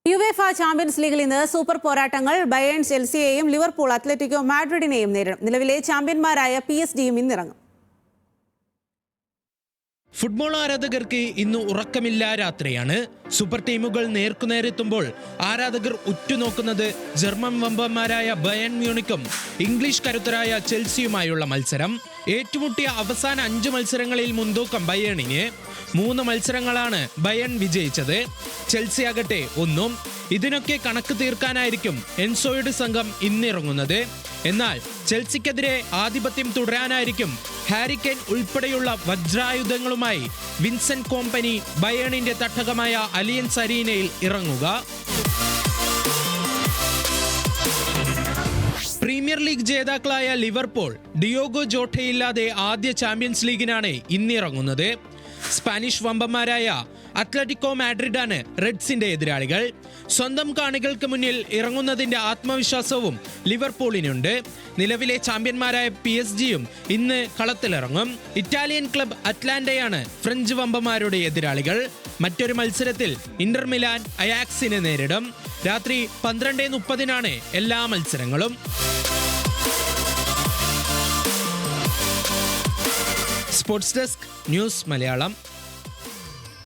UEFA champions ലീഗിൽ ഇന്ന് super പോരാട്ടങ്ങൾ ബയേൺ ചെൽസിയെയും ലിവർപൂൾ അത്ലറ്റിക്കോ മാഡ്രിഡിനെയും നേരിടും. നിലവിലെ ചാമ്പ്യന്മാരായ PSG-യും ഇന്നിറങ്ങും. ഫുട്ബോൾ ആരാധകർക്ക് ഇന്ന് ഉറക്കമില്ല രാത്രിയാണ്. സൂപ്പർ ടീമുകൾ നേർക്കുനേരെത്തുമ്പോൾ ആരാധകർ ഉറ്റുനോക്കുന്നത് ജർമ്മൻ വമ്പന്മാരായ ബയേൺ മ്യൂണിക്കും ഇംഗ്ലീഷ് കരുത്തരായ ചെൽസിയുമായുള്ള മത്സരം. ഏറ്റുമുട്ടിയ അവസാന 5 മത്സരങ്ങളിൽ മുൻതൂക്കം ബയേണിന്. 3 മത്സരങ്ങളാണ് ബയേൺ വിജയിച്ചത്. ചെൽസി ആകട്ടെ 1. ഇതിനൊക്കെ കണക്ക് തീർക്കാനായിരിക്കും എൻസോയുടെ സംഘം ഇന്നിറങ്ങുന്നത്. എന്നാൽ ചെൽസിക്കെതിരെ ആധിപത്യം തുടരാനായിരിക്കും ഹാരി കെയ്ൻ ഉൾപ്പെടെയുള്ള വജ്രായുധങ്ങളുമായി വിൻസെന്റ് കോമ്പനി ബയേണിന്റെ തട്ടകമായ അലിയൻസ് അരീനയിൽ ഇറങ്ങുക. പ്രീമിയർ ലീഗ് ജേതാക്കളായ ലിവർപൂൾ ഡിയോഗോ ജോട്ടയില്ലാതെ ആദ്യ ചാമ്പ്യൻസ് ലീഗിനാണ് ഇന്നിറങ്ങുന്നത്. സ്പാനിഷ് വമ്പന്മാരായ അത്ലറ്റിക്കോ മാഡ്രിഡാണ് റെഡ്സിന്റെ എതിരാളികൾ. സ്വന്തം കാണികൾക്ക് മുന്നിൽ ഇറങ്ങുന്നതിന്റെ ആത്മവിശ്വാസവും ലിവർപൂളിനുണ്ട്. നിലവിലെ ചാമ്പ്യന്മാരായ PSG-യും ഇന്ന് കളത്തിലിറങ്ങും. ഇറ്റാലിയൻ ക്ലബ് അറ്റ്ലാന്റയാണ് ഫ്രഞ്ച് വമ്പന്മാരുടെ എതിരാളികൾ. മറ്റൊരു മത്സരത്തിൽ ഇന്റർ മിലാൻ അയാക്സിനെ നേരിടും. രാത്രി 12:30-നാണ് എല്ലാ മത്സരങ്ങളും. Sports desk, news Malayalam.